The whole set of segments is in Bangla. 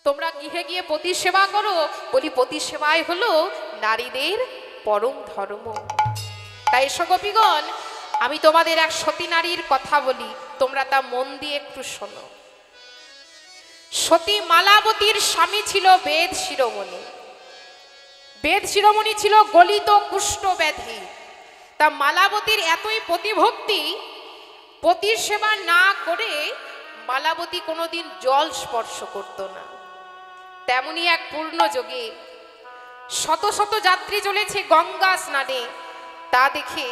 তোমরা গৃহে গিয়ে পতি সেবা করো। বলি পতি সেবাই হলো নারীদের পরম ধর্ম। তাই এসো গোপীগণ, আমি তোমাদের এক সতী নারীর কথা বলি, তোমরা তা মন দিয়ে একটু শোনো। সতী মালাবতীর স্বামী ছিল বেদ শিরোমণি। বেদ শিরোমণি ছিল গলিত কুষ্ঠ ব্যাধি। তা মালাবতীর এতই প্রতিভক্তি, পতির সেবা না করে মালাবতী কোনোদিন জল স্পর্শ করত না। তেমনি এক পূর্ণ যোগে শত শত যাত্রী চলেছে গঙ্গা স্নানে, তা দেখে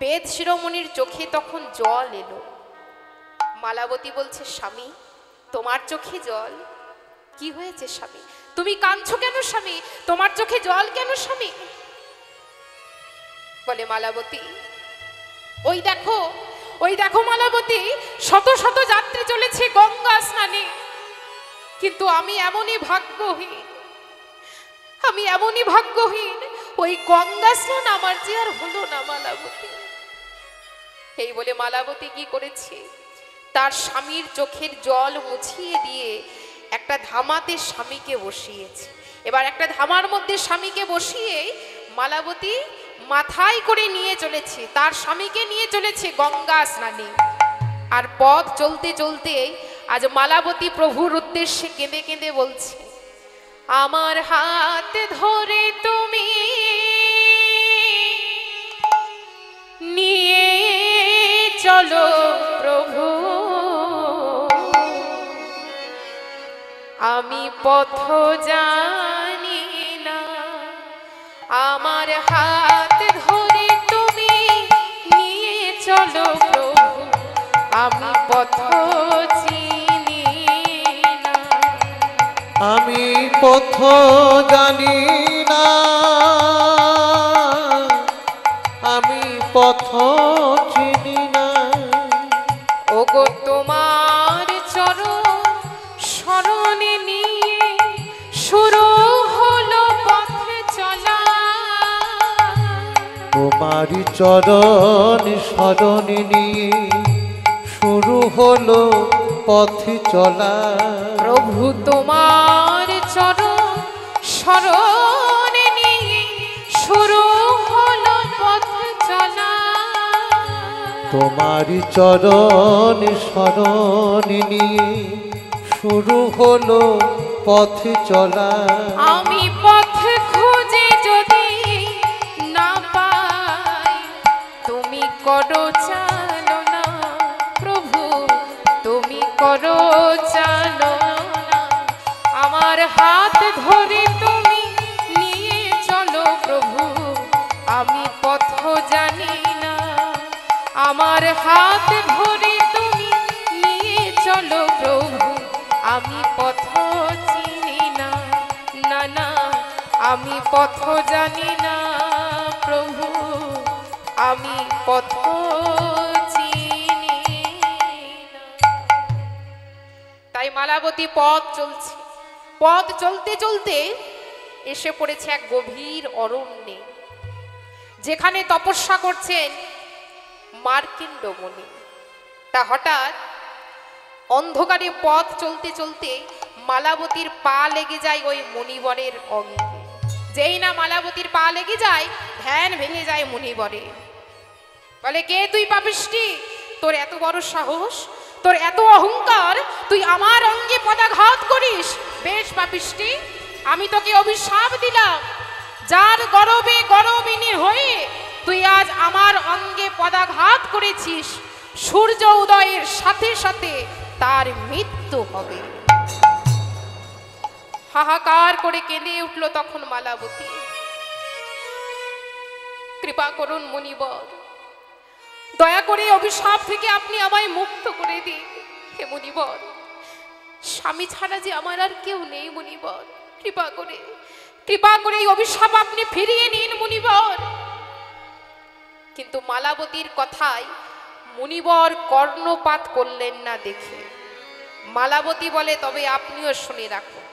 বেদ শিরোমণির চোখে তখন জল এলো। মালাবতী বলছে, স্বামী তোমার চোখে জল? কি হয়েছে স্বামী? তুমি কাঁদছো কেন স্বামী? তোমার চোখে জল কেন স্বামী? বলে মালাবতী, ওই দেখো মালাবতী, শত শত যাত্রী চলেছে গঙ্গা স্নানে, কিন্তু আমি এমনই ভাগ্যহীন, ওই গঙ্গা স্নান আমার যে আর হলো না মালাবতী। এই বলে মালাবতী কি করেছে, তার স্বামীর চোখের জল মুছিয়ে দিয়ে একটা ধামাতে স্বামীকে বসিয়েছে। এবার একটা ধামার মধ্যে স্বামীকে বসিয়ে মালাবতী মাথায় করে নিয়ে চলেছে, তার স্বামীকে নিয়ে চলেছে গঙ্গা স্নানে। আর পথ চলতে চলতে আজ মালাবতী প্রভুর উদ্দেশ্যে কেঁদে কেঁদে বলছে, আমার হাত ধরে তুমি নিয়ে চলো প্রভু, আমি পথ জানি না। আমার হাত ধরে তুমি নিয়ে চলো প্রভু, আমি পথ চিনি না। আমি পথ জানি না, আমি পথ চিনি না। ওগো তোমার চরণ শরণে নিয়ে শুরু হলো পথে চলা। তোমারি চরণ শরণ নিয়ে শুরু হলো পথে চলা। প্রভু তোমার চরণ শরণে নিয়ে শুরু হলো পথে চলা। তোমারি চরণ শরণ নিয়ে শুরু হলো পথে চলা। আমি পথে খুঁজে যদি না পাই, তুমি করো চালনা প্রভু, তুমি করো চালনা। আমার হাত ধরে তুমি নিয়ে চলো প্রভু, আমি পথ জানি না। আমার হাত ধরে তুমি নিয়ে চলো প্রভু, আমি পথ চিনি না। না না, আমি পথ জানি না প্রভু, আমি পথ চিনি না। তাই মালাবতী পথ চলতে চলতে এসে পড়েছে এক গভীর অরণ্যে, যেখানে তপস্যা করছেন মার্কেন্ড মুনি। তা হঠাৎ অন্ধকারে পথ চলতে চলতে মালাবতীর পা লেগে যায় ওই মুনিবরের অঙ্গে। যেই না মালাবতীর পা লেগে যায়, ধ্যান ভেঙে যায় মুনিবরে। বলে, কে তুই পাপিষ্টি? তোর এত বড় সাহস, তোর এত অহংকার, তুই আমার অঙ্গে পদাঘাত করিস? বেশ পাপিষ্টি, আমি তোকে অভিশাপ দিলাম, যার গরবে গরবিনী হয়ে তুই আজ আমার অঙ্গে পদাঘাত করেছিস, সূর্য উদয়ের সাথে সাথে তার মৃত্যু হবে। হাহাকার করে কেঁদে উঠল তখন মালাবতী। কৃপা করুন মুনিবর, দয়া করে অভিশাপ থেকে আপনি আমায় মুক্ত করে দিন। হে মুনিবর, স্বামী ছাড়া যে আমার আর কেউ নেই মুনিবর, কৃপা করে এই অভিশাপ আপনি ফিরিয়ে নিন মুনিবর। কিন্তু মালাবতীর কথায় মুনিবর কর্ণপাত করলেন না দেখে মালাবতী বলে, তবে আপনিও শুনে রাখুন,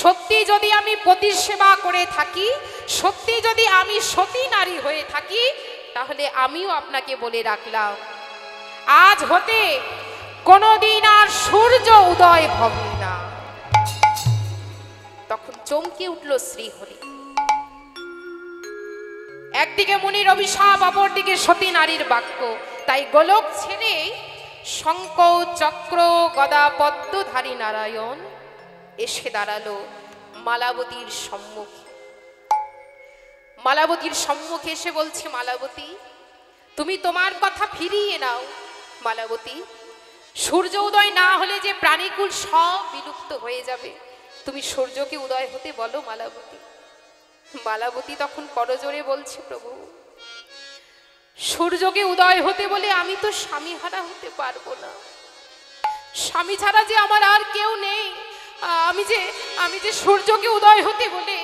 সত্যি যদি আমি পতির সেবা করে থাকি, সত্যি যদি আমি সতী নারী হয়ে থাকি, তাহলে আমিও আপনাকে বলে রাখলাম, আজ হতে কোনোদিন আর সূর্য উদয় হবে না। তখন চমকে উঠল শ্রীহরি। একদিকে মুনির অভিশাপ, অপরদিকে সতী নারীর বাক্য। তাই গোলক ছেড়ে শঙ্খ চক্র গদা পদ্মধারী নারায়ণ এসে দাঁড়ালো মালাবতীর সম্মুখে। মালাবতীর সম্মুখে এসে বলছে, মালাবতী তুমি তোমার কথা ফিরিয়ে নাও। মালাবতী, সূর্য উদয় না হলে যে প্রাণীকুল সব বিলুপ্ত হয়ে যাবে, তুমি সূর্যকে উদয় হতে বলো মালাবতী। মালাবতী তখন করজোরে বলছে, প্রভু সূর্যকে উদয় হতে বলে আমি তো স্বামী হারা হতে পারবো না। স্বামী ছাড়া যে আমার আর কেউ নেই, আমি যে সূর্যকে উদয় হতে বলে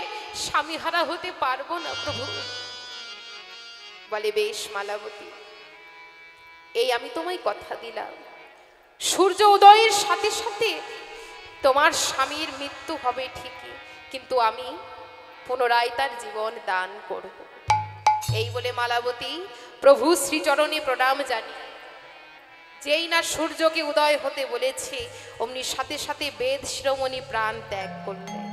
স্বামী হারা হতে পারবো না প্রভু। বলে, বেশ মালাবতী, এই আমি তোমায় কথা দিলাম, সূর্য উদয়ের সাথে সাথে তোমার স্বামীর মৃত্যু হবে ঠিকই, কিন্তু আমি পুনরায় তার জীবন দান করব। এই বলে মালাবতী প্রভু শ্রীচরণে প্রণাম জানিয়ে যেই না সূর্যকে উদয় হতে বলেছে, অমনি সাথে সাথে বেদ শিরোমণি প্রাণ ত্যাগ করলেন।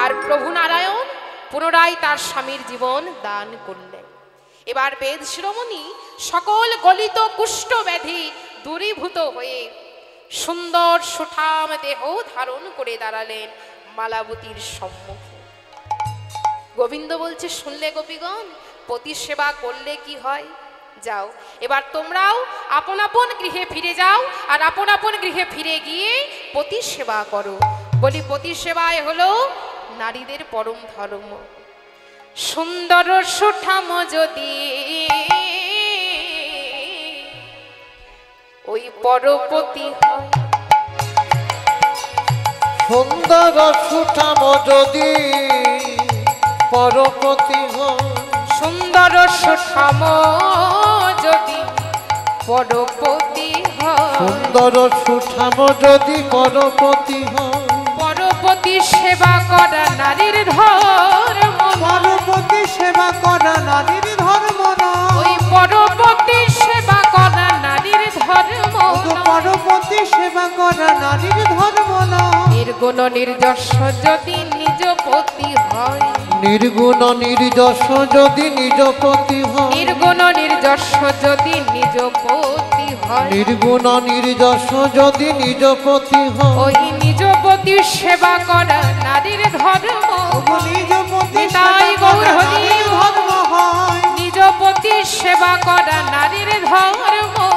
আর প্রভু নারায়ণ পুনরায় তার স্বামীর জীবন দান করলেন। এবার বেদ শিরোমণি সকল গলিত কুষ্ঠ ব্যাধি দূরীভূত হয়ে সুন্দর সুঠাম দেহ ধারণ করে দাঁড়ালেন মালাবতীর সম্মুখে। গোবিন্দ বলছে, শুনলে গোপীগণ, পতি সেবা করলে কি হয়? যাও, এবার তোমরাও আপন আপন গৃহে ফিরে যাও, আর আপন আপন গৃহে ফিরে গিয়ে পতি সেবা করো। বলি, পতি সেবায় হলো নারীদের পরম ধর্ম। সুন্দর সুঠাম যদি ওই পরপতি হয়, সুন্দর সুঠাম যদি পরপতি হয়, সুন্দর সুঠাম যদি পরপতি হয়, সুন্দর সুঠাম যদি পরপতি হয়, পরপতি সেবা করা নারীর ধর্ম। পরপতি সেবা করা নারীর ধর্ম নয়। ওই পরপতি সেবা করা নারীর ধর্ম। পরপতি সেবা করা নারীর ধর্ম নয়। নির্গুণ নির্যশ যদি নিজ পতি হয়, নির্গুণ নির্যশ যদি নিজ পতি হয়, নির্গুণ নির্যশ যদি নিজ পতি হয়, নির্গুণ নির্যশ যদি নিজ পতি হয়, ওই নিজ পতি সেবা করা নারীর ধর্ম। নিজ পতি নিতাই সেবা গৌর করা হরি নারীর ধর্ম হয়। নিজ পতি সেবা করা নারীর ধর্ম।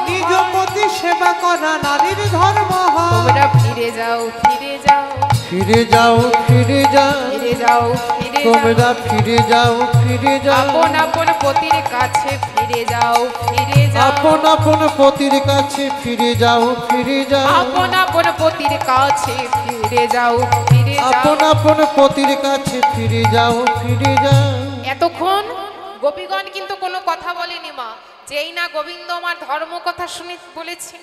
নিজ পতি সেবা করা নারীর ধর্ম হয়। তোমরা ফিরে যাও, ফিরে যাও, ফিরে যাও ফিরে যাও, ফিরে যাও, ফিরে যাও, তোমরা ফিরে যাও ফিরে যাও, আপন আপন পতির কাছে ফিরে যাও, ফিরে যাও, আপন আপন পতির কাছে ফিরে যাও ফিরে যাও, আপন আপন পতির কাছে ফিরে যাও, ফিরে যাও। আপন আপন পতির কাছে ফিরে যাও ফিরে যাও। এতক্ষণ গোপীগণ কিন্তু কোনো কথা বলেনি মা। যেই না গোবিন্দ আমার ধর্ম কথা শুনে বলেছে,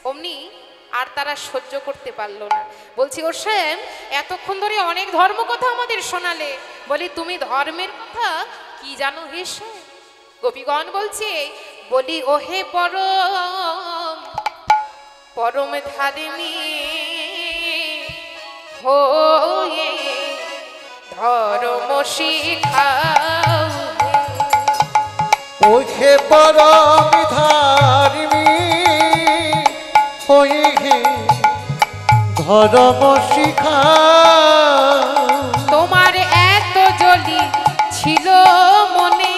অমনি আর তারা সহ্য করতে পারলো না। বলছি, ও শ্যাম, এতক্ষণ ধরে অনেক ধর্ম কথা আমাদের শোনালে, বলি তুমি ধর্মের কথা কি জানো হে শ্যাম? গোপীগণ বলছে, বলি ওহে পরম পরম ধারিণী হয়ে ধর্ম শিখাও। ওহে পরম ধারিণী হয়ে ধর্ম শিখা, তোমার এত জলি ছিল মনে,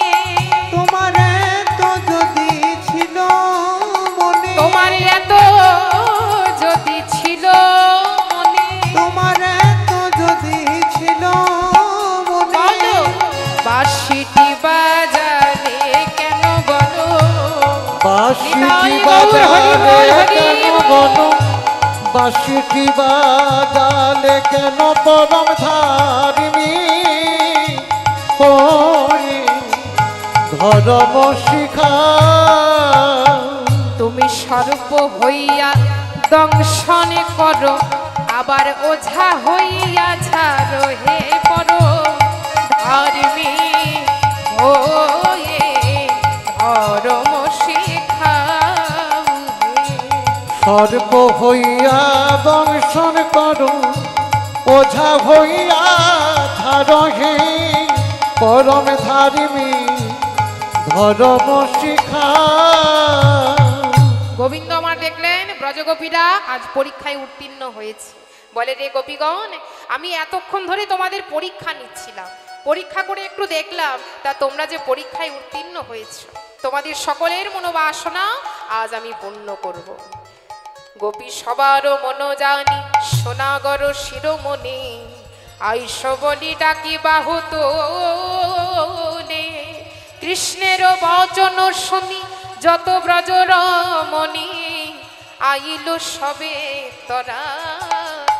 তোমার এত যদি ছিল মনে, তোমার এত যদি ছিল মনে, তোমার এত যদি ছিল মনে, বলো বাঁশিটি বাজালে কেন বলো, বাঁশিটি বাজালে কেন বলো, বাঁশিটি বাজালে কেন পরম ধারিণী হয়ে ধর্ম শিখা। তুমি সর্প হইয়া দংশন করো, আবার ওঝা হইয়া ছাড়ো হে পরো ধর্মী হয়ে ধর্ম শিখাও হে। সর্ব হইয়া দংশন করো, ওঝা হইয়া ধরমে ধারিমি ধরম শিখা। গোবিন্দ আমার দেখলেন ব্রজগোপীরা আজ পরীক্ষায় উত্তীর্ণ হয়েছে। বলে, রে গোপীগণ, আমি এতক্ষণ ধরে তোমাদের পরীক্ষা নিচ্ছিলাম, পরীক্ষা করে একটু দেখলাম তা তোমরা যে পরীক্ষায় উত্তীর্ণ হয়েছ, তোমাদের সকলের মনোবাসনা আজ আমি পূর্ণ করব। গোপী সবার মন জানি সোনাগর শিরোমণি, আইস বলি ডাকি বাহু তোলে। কৃষ্ণের বচন শুনি যত ব্রজ রমণী, আইল সবে তরা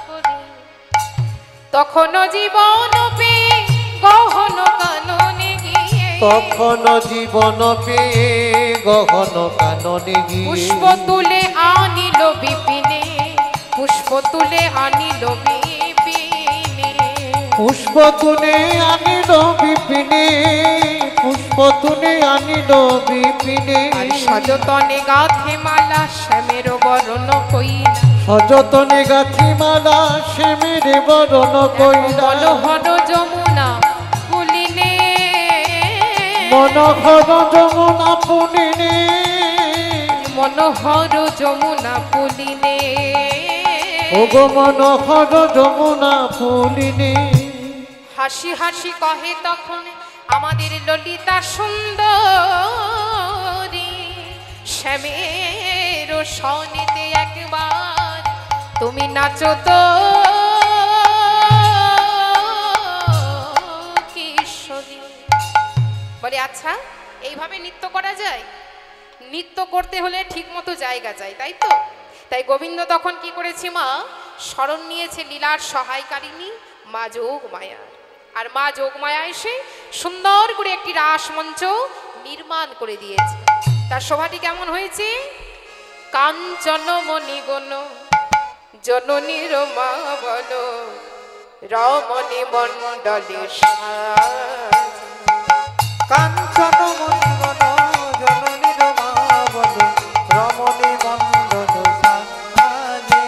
করে। তখন জীবন পে গহন কাননে গিয়ে, তখন জীবন পেয়ে গহন কাননে গিয়ে, পুষ্প তুলে আনিল বিপিনে, পুষ্প তুলে আনিল বিপিনে। পুষ্প তুলে আনিল বিপিনে, পুষ্প তুলে আনিল বিপিনে। আর সযতনে গাথে মালা শ্যামের বরণ কইলা, সযতনে গাথি মালা শ্যামের বরণ কইলা। মনোহর যমুনা পুলিনে, মনোহর যমুনা পুলিনে, মনোহর যমুনা পুলিনে। ওগো মনোহর যমুনা পুলিনে। হাসি হাসি কহে তখন আমাদের ললিতা সুন্দরী, শ্যামের সনেতে একবার তুমি নাচো তো কিশোরী। বলে, আচ্ছা এইভাবে নৃত্য করা যায়? নৃত্য করতে হলে ঠিক মতো জায়গা চাই, তাই তো? তাই গোবিন্দ তখন কি করেছে মা, শরণ নিয়েছে লীলার সহায়কারিণী মা যোগমায়া। আর মা যোগমায়া এসে সুন্দর করে একটি রাসমঞ্চ নির্মাণ করে দিয়েছে। তার শোভাটি কেমন হয়েছে? কাঞ্চন মণিগণ জননীর মা বল, রমণী মণ্ডলে সাজ। কাঞ্চন মণিগণ জননীর মা বলে, রমণী মণ্ডল সাজে।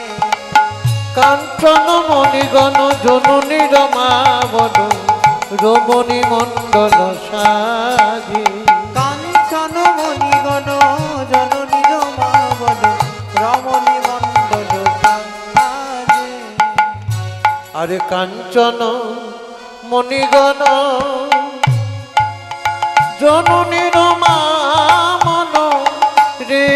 কাঞ্চন মণিগণ জননীর মা বল, রমণী মণ্ডল সাজে। কাঞ্চন মণিগণ জননীর মা বলে, রমণী মণ্ডল সাজে। আরে কাঞ্চন মণিগণ জননীর মা মন রে,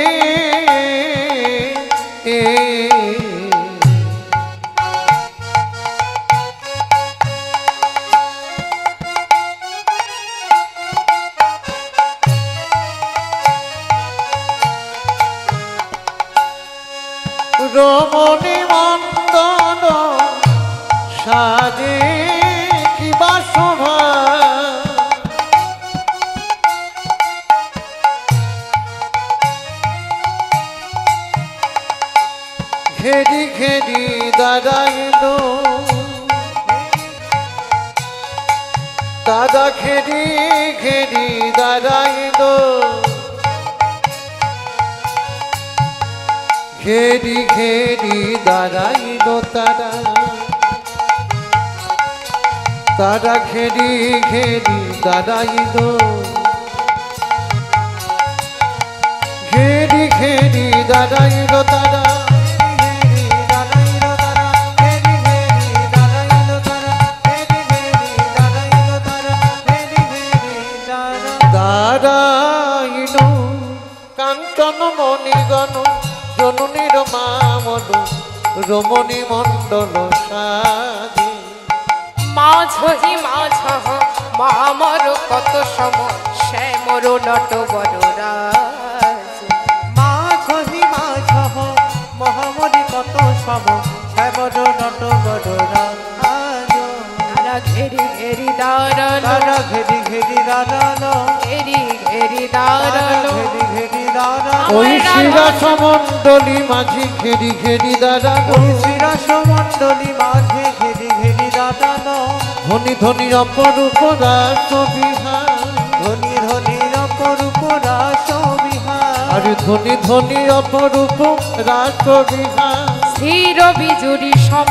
রমণী মণ্ডল সাজে কিবা শোভা। ঘেরি ঘেরি দাঁড়াইল, দাদা ঘেরি ঘেরি দাঁড়াইল, ঘেরি ঘেরি দাঁড়াইল তারা, তারা ঘেরি ঘেরি দাঁড়াইল, ঘেরি ঘেরি দাঁড়াইল তারা। দাঁড়াইল কাঞ্চন মণিগণ জননীর মা মন, রমণী মণ্ডল সাজে। মাঝহি মাঝ মামর কত সম, শ্যামর নট বড় রাজ। মাঝহি মাঝ মহামরি কত সম, শ্যামর নট বড় রাজ। তারা ঘেরি ঘেরি দাঁড়ালো, তারা ঘেরি ঘেরি দাঁড়ালো, ঘেরি ঘেরি দাঁড়ালো। ঘেরি ঘেরি দাঁড়ালো। ওই শিরাসমণ্ডলী মাঝি ঘেরি ঘেরি দাঁড়ালো, ওই শিরাসমণ্ডলী মাঝে ঘেরি ঘেরি দাঁড়ালো। ধনী ধনী অপরূপ রাস বিহার, ধনী ধনী অপরূপ রাস বিহার। আরে ধনী ধনী অপরূপ রাস বিহার। স্থির বিজুরি সম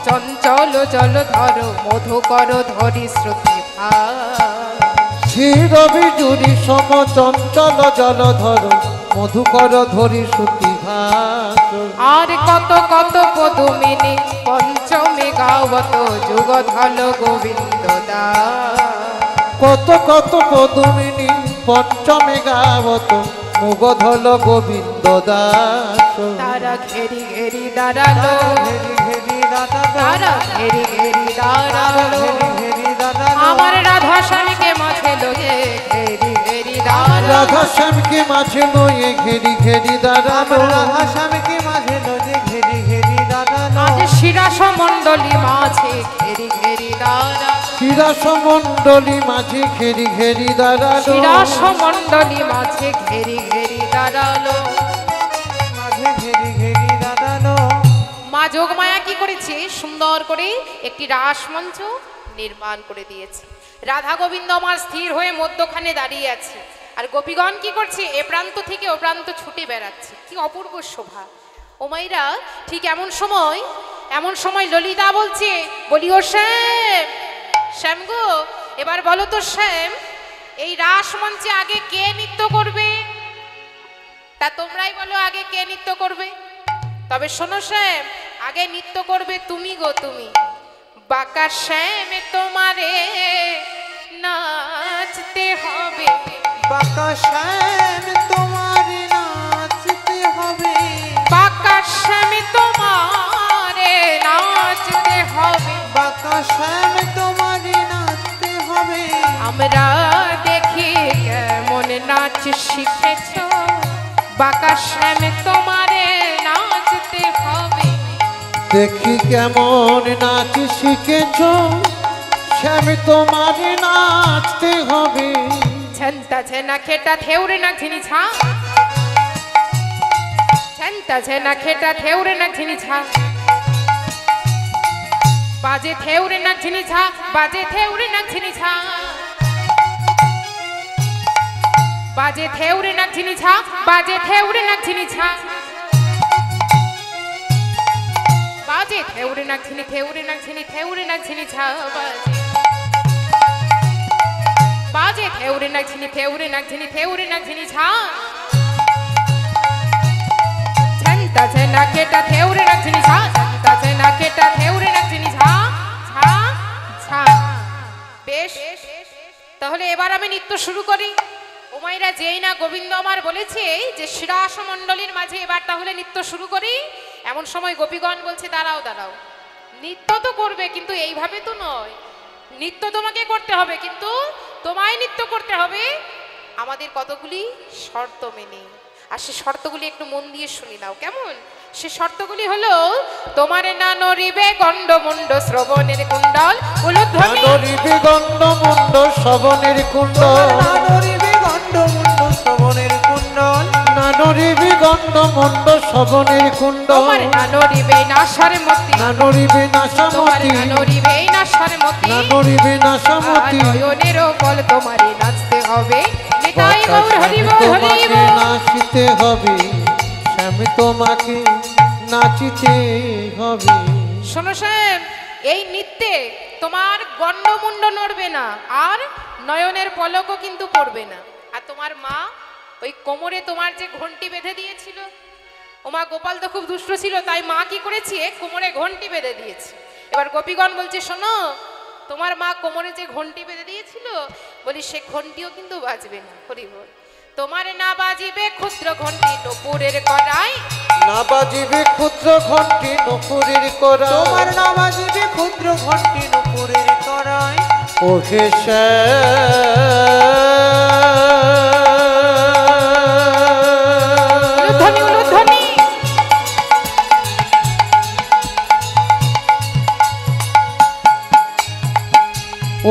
চঞ্চল জল ধর, মধুকর ধরি শ্রুতি ভার। ক্ষীর বিজুরি সম চঞ্চল জলধর মধুকর ধরি সুতি ভাস। আর কত কত পদুমিনী পঞ্চমে গাওত যুগধল গোবিন্দ দাস। কত কত পদুমিনী পঞ্চমে গাবত মুগধল গোবিন্দ দাস। তারা ঘেরি ঘেরি দাঁড়ালো, ঘেরি ঘেরি দাঁড়ালো, তারা ঘেরি ঘেরি দাঁড়ালো, ঘেরি দাঁড়ালো, আমার রাধা স্বামীকে মাঝে লয়ে ঘেরি ঘেরি দাঁড়ালো। রাধা শ্যামকে মাঝে লয়ে ঘেরি ঘেরি দাঁড়ালো। রাধা স্বামীকে মাঝে লয়ে ঘেরি ঘেরি দাঁড়ালো। আজ শিরাস মণ্ডলী মাঝে ঘেরি ঘেরি দাঁড়ালো, শিরাস মণ্ডলী মাঝে ঘেরি ঘেরি দাঁড়ালো। শিরাস মণ্ডলী মাঝে ঘেরি ঘেরি দাঁড়ালো। মাঝে ঘেরি ঘেরি দাঁড়ালো। মা যোগমায়া কি করেছে, সুন্দর করে একটি রাসমঞ্চ নির্মাণ করে দিয়েছে। রাধা গোবিন্দ আমার স্থির হয়ে মধ্যখানে দাঁড়িয়ে আছে, আর গোপীগণ কি করছে, এ প্রান্ত থেকে ও প্রান্ত ছুটে বেড়াচ্ছে। কি অপূর্ব শোভা। ও মাইরা, ঠিক এমন সময় ললিতা বলছে, বলি ও শ্যাম, শ্যাম গো, এবার বলো তো শ্যাম, এই রাসমঞ্চে আগে কে নৃত্য করবে? তা তোমরাই বলো আগে কে নৃত্য করবে। তবে শোনো শ্যাম, আগে নৃত্য করবে তুমি গো, তুমি। বাঁকা শ্যাম তোমারে নাচতে হবে, বাঁকা শ্যাম তোমার নাচতে হবে। বাঁকা শ্যাম তোমারে নাচতে হবে। বাঁকা শ্যাম তোমার নাচতে হবে। আমরা দেখি কেমন নাচ শিখেছ, বাঁকা শ্যাম তোমারে নাচতে হবে। দেখি কেমন নাচ শিখেছ, শ্যাম তোমার নাচতে হবে। ছন্তা ছনা খেটা থেউরে না ঝিনি ছা, ছন্তা ছনা খেটা থেউরে না ঝিনি ছা, বাজে থেউরে না ঝিনি ছা, বাজে থেউরে না ঝিনি ছা, বাজে থেউরে না ঝিনি ছা, বাজে থেউরে না ঝিনি ছা, বাজে থেউরে না ঝিনি থেউরে না ঝিনি থেউরে না ঝিনি ছা, বাজে থেউরে না ঝিনি থেউরে না ঝিনি থেউরে না ঝিনি ছা, ছন্তা ছনা খেটা থেউরে না ঝিনি ছা, ছন্তা ছনা খেটা থেউরে না ঝিনি ছা, ছা ছা। বেশ, তাহলে এবার আমি নৃত্য শুরু করি। ওমাইরা, যেই না গোবিন্দ আমার বলেছে যে শিরাস মণ্ডলীর মাঝে এবার তাহলে নৃত্য শুরু করি, এমন সময় গোপীগণ বলছে, দাঁড়াও দাঁড়াও, নৃত্য তো করবে কিন্তু এইভাবে তো নয়। নৃত্য তোমাকে করতে হবে, কিন্তু তোমায় নৃত্য করতে হবে আমাদের কতগুলি শর্ত মেনে। আর সে শর্তগুলি একটু মন দিয়ে শুনি নাও কেমন। সে শর্তগুলি হলো, তোমারে না নড়িবে গণ্ডমুণ্ড শ্রবণের কুণ্ডল, উলুধ্বনি নরিবে গণ্ডমুণ্ড শ্রবণের কুণ্ডল। নানরিবে গণ্ডমুণ্ড শ্রবণের কুণ্ডল। নানরিবে গণ্ডমুণ্ড শ্রবণের কুণ্ডল। তোমার না নড়িবে নাসার মতি, নানরিবে তোমার নাসামতি। না নড়িবে নাসার মতি, নানরিবে নাসামতি। নয়নেরও বল তোমারে নাচতে হবে। নিতাই গৌর হরি বল, হরি তোমাকে বল। নাচিতে হবে, শ্যাম তোমাকে নাচিতে হবে। শোনো শ্যাম, এই নৃত্যে তোমার গণ্ডমুণ্ড নড়বে না, আর নয়নের পলকও কিন্তু পড়বে না। আর তোমার মা ওই কোমরে তোমার যে ঘন্টি বেঁধে দিয়েছিল, ও মা গোপাল তো খুব দুষ্ট ছিল, তাই মা কি করেছে, কোমরে ঘন্টি বেঁধে দিয়েছে। এবার গোপীগণ বলছে, শোনো, তোমার মা কোমরে যে ঘন্টি বেঁধে দিয়েছিল, বলি সে ঘন্টিও কিন্তু বাজবে না। হরি বল। তোমার না বাজিবে ক্ষুদ্র ঘন্টি নূপুরের কড়াই, না বাজিবে ক্ষুদ্র ঘন্টি নূপুরের কড়াই। তোমার না বাজিবে ক্ষুদ্র ঘন্টি নূপুরের কড়াই। ওহে শ্যাম, উলুধ্বনি উলুধ্বনি।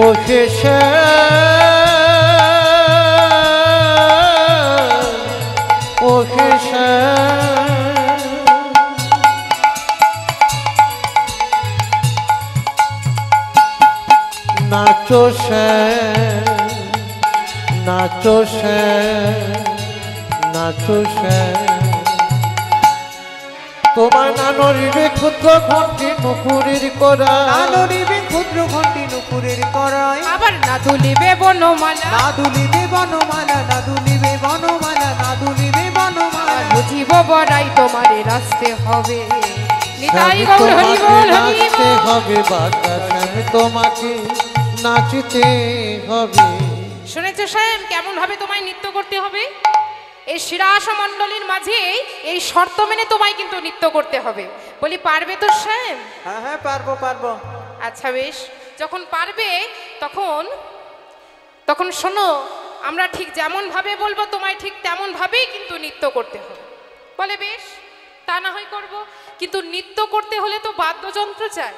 ওহে শ্যাম, ওহে শ্যাম। নাচো শ্যাম, নাচো শ্যাম, নাচো শ্যাম। তোমার না নড়িবে ক্ষুদ্র ঘন্টি নূপুরের কড়াই। নানরিবে ক্ষুদ্র রবীন্দ্র ঘণ্টি নুপুরের করায় আবার না দুলিবে বনমালা না দুলিবে বনমালা না দুলিবে বনমালা না দুলিবে বনমালা বুঝিব বড়াই তোমারে রাস্তে হবে নিতাই স্বামী গৌর হরি তোমাকে বল হরি নাচতে বল। হবে বাঁকা স্বামী তোমাকে নাচতে হবে। শুনেছো শ্যাম কেমন ভাবে তোমায় নৃত্য করতে হবে? এই শিরাস মণ্ডলীর মাঝে এই শর্ত মেনে তোমায় কিন্তু নৃত্য করতে হবে। বলি পারবে তো শ্যাম? হ্যাঁ হ্যাঁ পারবো পারবো। আচ্ছা বেশ, যখন পারবে তখন তখন শোনো, আমরা ঠিক যেমন ভাবে বলবো তোমায় ঠিক তেমন ভাবেই কিন্তু নৃত্য করতে হবে। বলে বেশ, তা না হয় করব, কিন্তু নৃত্য করতে হলে তো বাদ্যযন্ত্র চাই।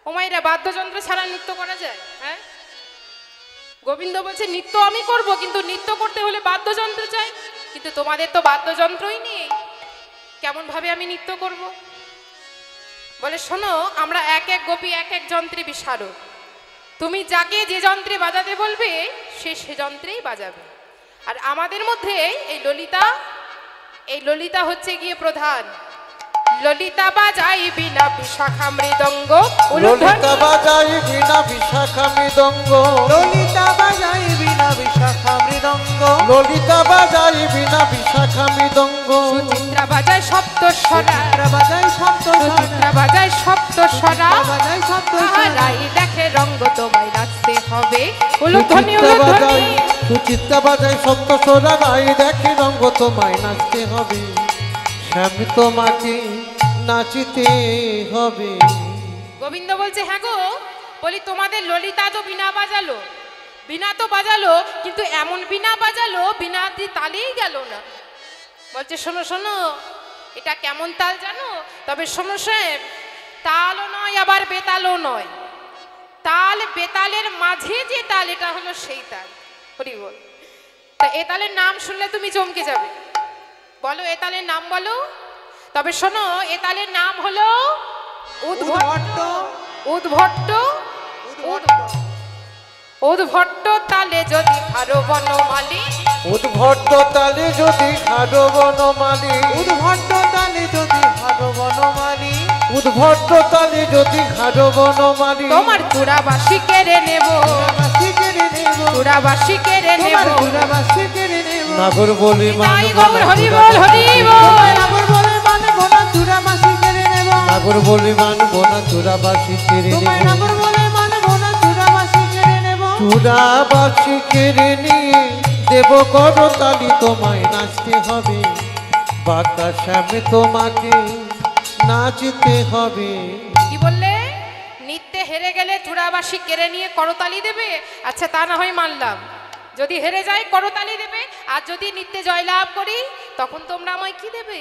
ও মাইরা, বাদ্যযন্ত্র ছাড়া নৃত্য করা যায়? হ্যাঁ, গোবিন্দ বলছে নৃত্য আমি করব, কিন্তু নৃত্য করতে হলে বাদ্যযন্ত্র চাই, কিন্তু তোমাদের তো বাদ্যযন্ত্রই নেই, কেমন ভাবে আমি নৃত্য করব? বলে শোনো, আমরা এক এক গোপী এক এক যন্ত্রে বিশারদ। তুমি যাকে যে যন্ত্রে বাজাতে বলবে সে যন্ত্রেই বাজাবে। আর আমাদের মধ্যে এই ললিতা হচ্ছে গিয়ে প্রধান। ললিতা বাজাই বিনা বিশাখা মৃদঙ্গ, ললিতা বাজাই বিনা বিশাখা মৃদঙ্গ, ললিতা বাজাই বিনা বিশাখা মৃদঙ্গ, ললিতা বাজাই বিনা বিশাখা মৃদঙ্গ, সুচিত্রা বাজায় সপ্তস্বরা, সুচিত্রা বাজাই সপ্তস্বরা, সুচিত্রা বাজায় সপ্তস্বরা, বাজাই সপ্তস্বরা, রাই দেখে রঙ্গ তোমায় নাচতে হবে। উলুধ্বনি সুচিত্রা বাজাই উলুধ্বনি, সুচিত্রা বাজাই সপ্তস্বরা, রাই দেখে রঙ্গ তোমায় নাচতে হবে। স্বামী তোমাকে নাচিতে হবে। গোবিন্দ বলছে হ্যাঁ গো, বলি তোমাদের ললিতা তো বিনা বাজালো, বিনা তো বাজালো, কিন্তু এমন বিনা বাজালো বিনা তালেই গেল না। বলছে শোনো শোনো, এটা কেমন তাল জানো? তবে শোনো শ্যাম, তালও নয় আবার বেতালও নয়, তাল বেতালের মাঝে যে তাল, এটা হলো সেই তাল। হরি বল। তা এ তালের নাম শুনলে তুমি চমকে যাবে। বলো এ তালের নাম বলো। তবে শোনো, এ তালের নাম হলো উদ্ভট্ট। উদ্ভট্ট, উদ্ভট্ট তালে যদি খারো বনমালী, উদ্ভট্ট তালে যদি খারো বনমালী, উদ্ভট্ট তালে যদি হারো বনমালী, উদ্ভট্ট তালে যদি খারো বনমালী, তোমার চূড়াবাসী কেড়ে নেব, চূড়াবাসী কেড়ে নেব, চূড়াবাসী কেড়ে নেব। তোমার চূড়াবাসী কেড়ে নেব, নাগর বলি নিতাই মানব গৌর না হরি বল হরি বল। নাগর বলে মানব না চূড়াবাসী কেড়ে নেব, নাগর বলি মানব না চূড়াবাসী কেড়ে তোমায় নেব, নাগর বলে মানব না চূড়াবাসী কেড়ে নেব, চূড়াবাসী কেড়ে নিয়ে দেব করতালি তোমায় নাচতে হবে। বাঁকা শ্যামে তোমাকে নাচতে হবে। কি বললে? নিত্যে হেরে গেলে চূড়াবাসী কেড়ে নিয়ে করতালি দেবে? আচ্ছা তা না হয় মানলাম, যদি হেরে যাই করতালি দেবে, আর যদি নিত্যে জয়লাভ করি তখন তোমরা আমায় কি দেবে?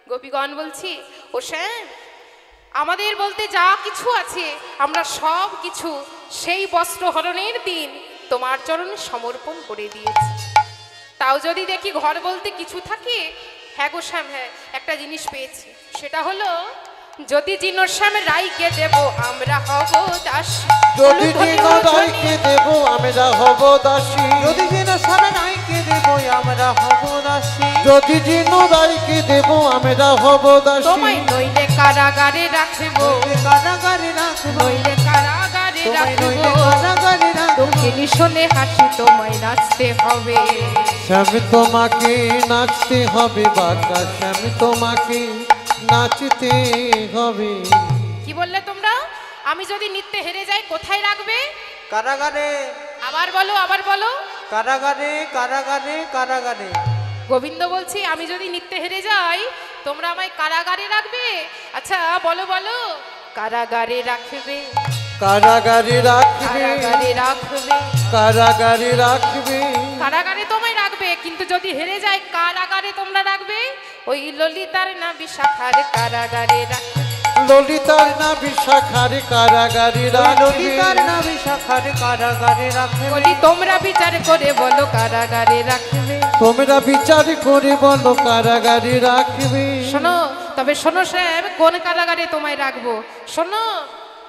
গোপীগণ বলছি ও শ্যাম, আমাদের বলতে যা কিছু আছে আমরা সব কিছু সেই বস্ত্রহরণের দিন তোমার চরণে সমর্পণ করে দিয়েছি। তাও যদি দেখি ঘর বলতে কিছু থাকে, হ্যাঁ গো শ্যাম হ্যাঁ, একটা জিনিস পেয়েছি, সেটা হলো যদি জিনশ্যাম রাইকে দেব আমরা হব দাসী। যদি দিন রাইকে দেব আমরা হব দাসী, যদি যেন সারা নাইকে দেব আমরা হব দাসী, যদি দিন রাইকে দেব আমরা হব দাসী, তোমায় নইলে কারাগারে রাখব, কারাগারে রাখব, নইলে কারাগারে তোমায় রাখব, নইলে কারাগারে রাখব, দক্ষিণী শোনে হাসি তোমায় নাচতে হবে। শ্যামে তোমাকে নাচতে হবে। বাঁকা শ্যামে তোমাকে নাচতে হবে। কি বললে তোমরা? আমি যদি নিত্যে হেরে যাই কোথায় রাখবে? কারাগারে, আবার বলো, আবার বলো। কারাগারে, কারাগারে, কারাগারে। গোবিন্দ বলছি আমি যদি নিত্যে হেরে যাই তোমরা আমায় কারাগারে রাখবে? আচ্ছা বলো বলো, কারাগারে রাখবে, কারাগারে রাখবে, কারাগারে রাখবে, কারাগারে রাখবে, কারাগারে তোমায় রাখবে, কিন্তু যদি হেরে যায় কারাগারে তোমরা রাখবে? ওই ললিতার না বিশাখার কারাগারে রাখবে, ললিতার না বিশাখার কারাগারে রাখবে, ললিতার নামে শাখার কারাগারে রাখবে, বলি তোমরা বিচার করে বলো কারাগারে রাখবে। তোমরা বিচার করে বলো কারাগারে রাখবে। শোনো, তবে শোনো শ্যাম, কোন কারাগারে তোমায় রাখবো? শোনো,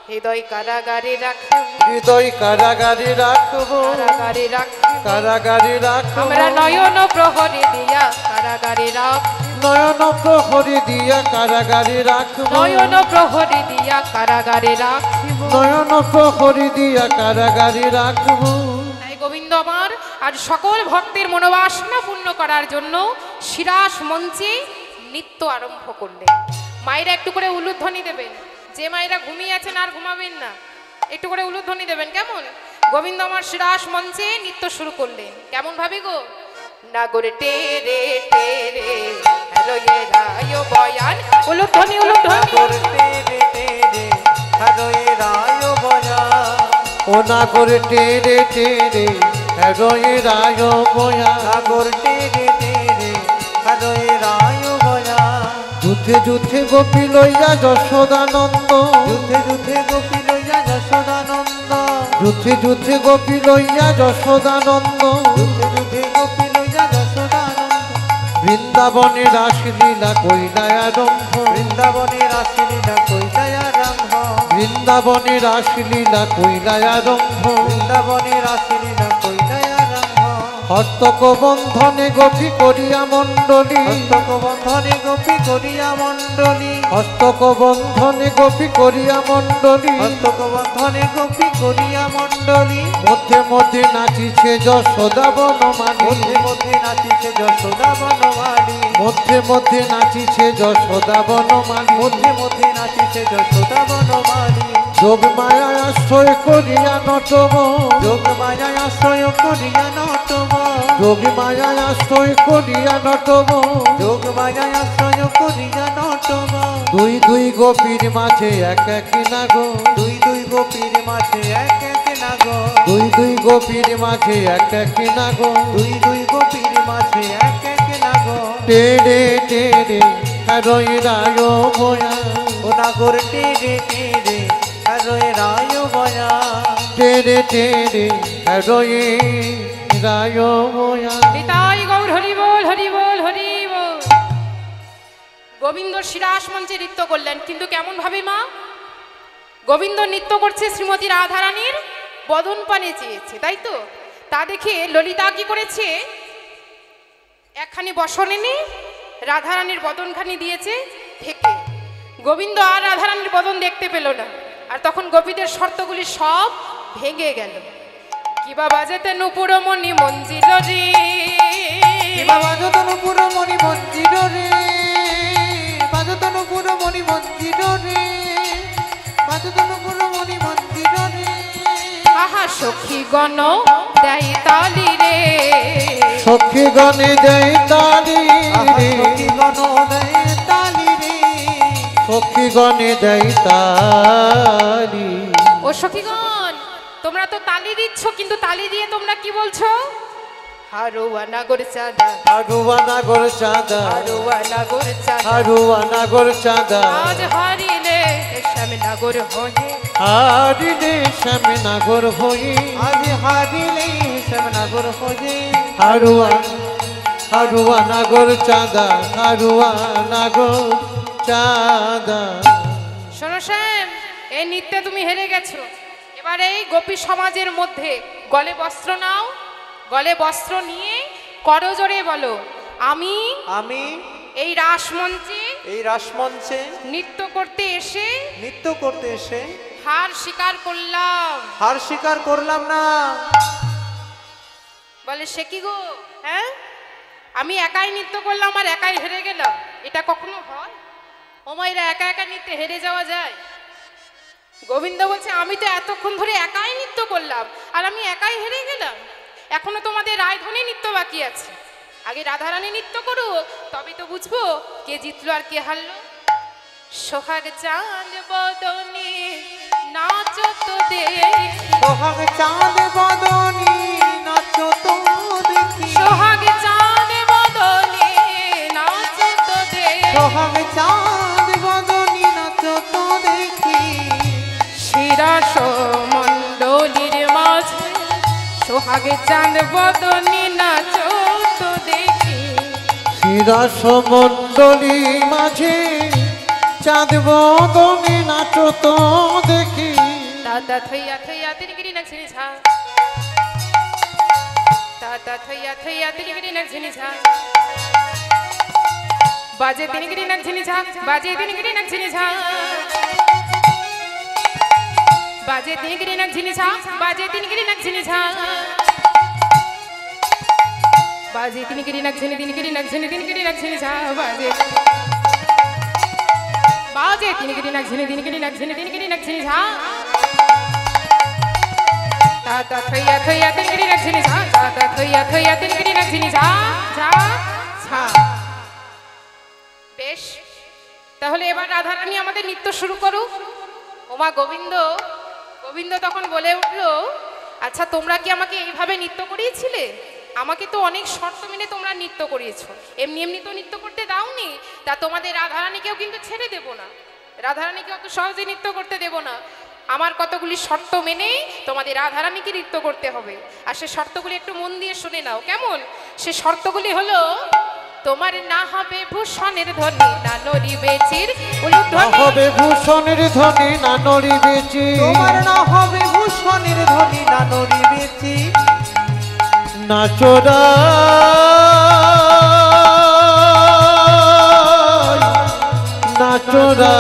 হৃদয় কারাগারে রাখবো, হৃদয় কারাগারে রাখবো, কারাগারে রাখবো, কারাগারে রাখবো, আমরা নয়ন প্রহরে দিয়া কারাগারে রাখবো, নয়ন প্রহরী দিয়া কারাগারে রাখব নয়ন প্রহরী দিয়া কারাগারে রাখিব নয়ন প্রহরী দিয়া কারাগারে রাখব তাই গোবিন্দ আমার আর সকল ভক্তের মনোবাসনা পূর্ণ করার জন্য শিরাস মঞ্চে নৃত্য আরম্ভ করলেন। মায়েরা একটু করে উলুধ্বনি দেবেন, যে মায়েরা ঘুমিয়ে আছেন আর ঘুমাবেন না, একটু করে উলুধ্বনি দেবেন। কেমন? গোবিন্দ আমার শিরাস মঞ্চে নৃত্য শুরু করলেন। কেমন ভাবে গো? নাগর টেরে টেরে হ্যালো এ রায় বয়ান, উলুধ্বনি উলুধ্বনি। ও নাগর টেরে টেরে রয়ে রায় বয়া যুদ্ধে যুদ্ধে গোপী লইয়া যশোদানন্দ যুদ্ধে যুদ্ধে গোপী লইয়া যশোদানন্দ যুদ্ধে যুদ্ধে গোপী লইয়া যশোদানন্দ যুদ্ধে যুদ্ধে গোপী লইয়া যশোদানন্দ বৃন্দাবনে রাসলীলা কইলায় আরম্ভ বৃন্দাবনে রাসলীলা কইলায় আরম্ভ বৃন্দাবনে রাসলীলা কইলায় আরম্ভ বৃন্দাবনে রাসলীলা কইলায় আরম্ভ হস্তক বন্ধনে গোপী করিয়া মণ্ডলী হস্তক বন্ধনে গোপী করিয়া মণ্ডলী হস্তক বন্ধনে গোপী করিয়া মণ্ডলী হস্তক বন্ধনে গোপী করিয়া মণ্ডলী মধ্যে মধ্যে নাচিছে যশোদা বনমালী মধ্যে মধ্যে নাচিছে যশোদা বনমালী মধ্যে মধ্যে নাচিছে যশোদা বনমালী মধ্যে মধ্যে নাচিছে যশোদা বনমালী যোগ মায়া আশ্রয় করিয়া নটব যোগ মায়ায় আশ্রয় করিয়া নটব যোগ মায়া আশ্রয় করিয়া নটব যোগ মায়ায় আশ্রয় করিয়া নটব দুই দুই গোপীর মাঝে এক এক নাগো দুই দুই গোপীর মাঝে এক এক নাগো দুই দুই গোপীর মাঝে এক এক নাগো দুই দুই গোপীর মাঝে এক এক নাগো টেরে টেরে রয়ে রায় বয়া ও নাগর টেরে টেরে রয়ে রায় বয়া টেরে টেরে রয়ে রায় বয়া নিতাই গৌর হরি বল হরি বল হরি বল। গোবিন্দ শিরাস মঞ্চে নৃত্য করলেন, কিন্তু কেমন ভাবে মা? গোবিন্দ নৃত্য করছে, শ্রীমতী রাধারানীর বদন পানে চেয়েছে, তাই তো? তা দেখে ললিতা কি করেছে, একখানি বসন এনে রাধারানীর বদনখানি দিয়েছে ঢেকে। গোবিন্দ আর রাধারানীর বদন দেখতে পেল না, আর তখন গোপীদের শর্তগুলি সব ভেঙে গেল। কিবা বাজেতে নুপুরমণি মঞ্জিল রে, বাজতনুপুর মণি মন্দির রে বাজতনুপুর মণি মন্দির রে বাজতনুপুর মণি মন্দির রে আহা সখী গণ দেয় তালি রে, সখী গণে দেয় তালি রে সখী গণ দেয় তালি রে সখী গণে দেয় তালি। ও সখীগণ, তোমরা তো তালি দিচ্ছ, কিন্তু তালি দিয়ে তোমরা কি বলছো? হারুয়া নাগর চাঁদা, হারুয়া নাগর চাঁদা হারুয়া নাগর চাঁদা, হারুয়া নাগর চাঁদা আজ হারিলে শ্যাম নাগর হয়ে, হারিলে শ্যাম নাগর হয়ে আজ হারিলে শ্যাম নাগর হয়ে হারুয়া হারুয়া নাগর চাঁদা হারুয়া নাগর চাঁদা। শোনো শ্যাম, এই নৃত্যে তুমি হেরে গেছো। এবার এই গোপী সমাজের মধ্যে গলে বস্ত্র নাও, গলে বস্ত্র নিয়ে করজোরে বলো, আমি আমি এই রাসমঞ্চে এই রাসমঞ্চে নৃত্য করতে এসে নৃত্য করতে এসে হার স্বীকার করলাম। হার স্বীকার করলাম না। বলে সে কি গো, হ্যাঁ আমি একাই নৃত্য করলাম আর একাই হেরে গেলাম, এটা কখনো হয়? ও মায়েরা, একা একা নৃত্যে হেরে যাওয়া যায়? গোবিন্দ বলছে আমি তো এতক্ষণ ধরে একাই নৃত্য করলাম আর আমি একাই হেরে গেলাম। এখনো তোমাদের রায়ধনী নৃত্য বাকি আছে, আগে রাধারানী নৃত্য করো, তবে তো বুঝবো কে জিতলো আর কে হারলো। সোহাগ চাঁদ বদনে নাচো তো দেখি, সোহাগ চাঁদ বদনি নাচো তো দেখি সোহাগ চাঁদ বদনে নাচো তো দেখি, সোহাগ চাঁদ বদনি নাচো তো দেখি শিরাস মণ্ডলীর মাঝে সোহাগ চাঁদ বদনে নাচো তো দেখি, শিরাস মণ্ডলী মাঝে চাঁদ বদনে নাচো তো দেখি। দাদা থইয়া থইয়া তিরিগিরি নাচনি ঝা, দাদা থইয়া থইয়া তিরিগিরি নাচনি ঝা। বাজে দিনগিরি নাক ঝিনি ঝা বাজে দিনগিরি নাক ঝিনি ঝা বাজে দিনগিরি নাক ঝিনি ঝা বাজে দিনগিরি নাক ঝিনি ঝা বাজে দিনগিরি নাক ঝিনি দিনগিরি নাক ঝিনি দিনগিরি নাক ঝিনি ঝা বাজে বাজে দিনগিরি নাক ঝিনি দিনগিরি নাক ঝিনি দিনগিরি নাক ঝিনি ঝা তা তা থইয়া থইয়া দিনগিরি নাক ঝিনি ঝা তা তা থইয়া থইয়া দিনগিরি নাক ঝিনি ঝা ঝা ঝা। বেশ, তাহলে এবার রাধারানী আমাদের নৃত্য শুরু করুক। ওমা গোবিন্দ, গোবিন্দ তখন বলে উঠলো, আচ্ছা তোমরা কি আমাকে এইভাবে নৃত্য করিয়েছিলে? আমাকে তো অনেক শর্ত মেনে তোমরা নৃত্য করিয়েছো, এমনি এমনি তো নৃত্য করতে দাওনি। তা তোমাদের রাধারানীকেও কিন্তু ছেড়ে দেব না, রাধারানীকে অত সহজে নৃত্য করতে দেব না। আমার কতগুলি শর্ত মেনে তোমাদের রাধারানীকে নৃত্য করতে হবে। আর সে শর্তগুলি একটু মন দিয়ে শুনে নাও কেমন। সে শর্তগুলি হলো, তোমার না হবে ভূষণের ধ্বনি না নড়িবে চির উলুধ্বনি, হবে ভূষণের ধ্বনি না নড়িবে চির, তোমার না হবে ভূষণের ধ্বনি না নড়িবে চির, নাচরা নাচরা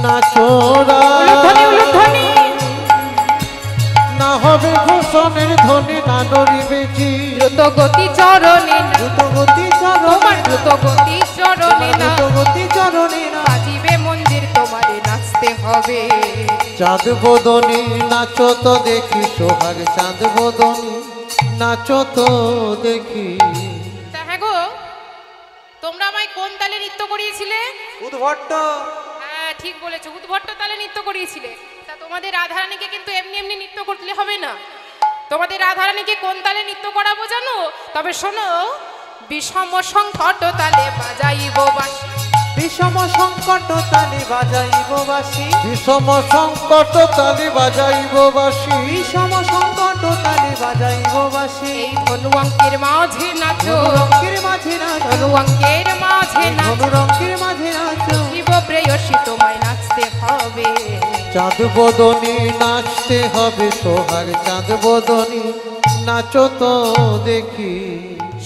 নাচরা উলুধ্বনি উলুধ্বনি, না হবে ভূষণের ধ্বনি না নড়িবে চির, দ্রুত গতি চরণে না, দ্রুতগতি তোমার চরণে দ্রুত গতি চরণে না, দ্রুতগতি চরণে না, বাজিবে মন্দির তোমারে নাচতে হবে। চাঁদ বদনী নাচো তো দেখি, সোহাগ চাঁদ বদনী নাচো তো দেখি। তা হ্যাঁ গো, তোমরা আমায় কোন তালে নৃত্য করিয়েছিলে? উদ্ভট্ট হ্যাঁ ঠিক বলেছো, উদ্ভট্ট তালে নৃত্য করিয়েছিলে। তা তোমাদের রাধারানীকে কিন্তু এমনি এমনি নৃত্য করতে হবে না। তোমাদের রাধারানীকে কোন তালে নৃত্য করাবো জানো? তবে শোনো, বিষম সংকট তালে বাজাইব বাঁশি, বিষম সংকট তালে বাজাইব বাঁশি, বিষম সংকট তালি বাজাইব বাঁশি, বিষম সংকট তালে বাজাইব বাঁশি, এই ধনুয়াঙ্কের মাঝে নাচো, ধনুরঙ্গের মাঝে নাচো, ধনুয়াঙ্কের মাঝে নাচো, ধনুরঙ্গের মাঝে নাচো, শিব প্রেয়সী তোমায় নাচতে হবে। চাঁদ বদনী নাচতে হবে, সোহাগ চাঁদ বদনী নাচো তো দেখি।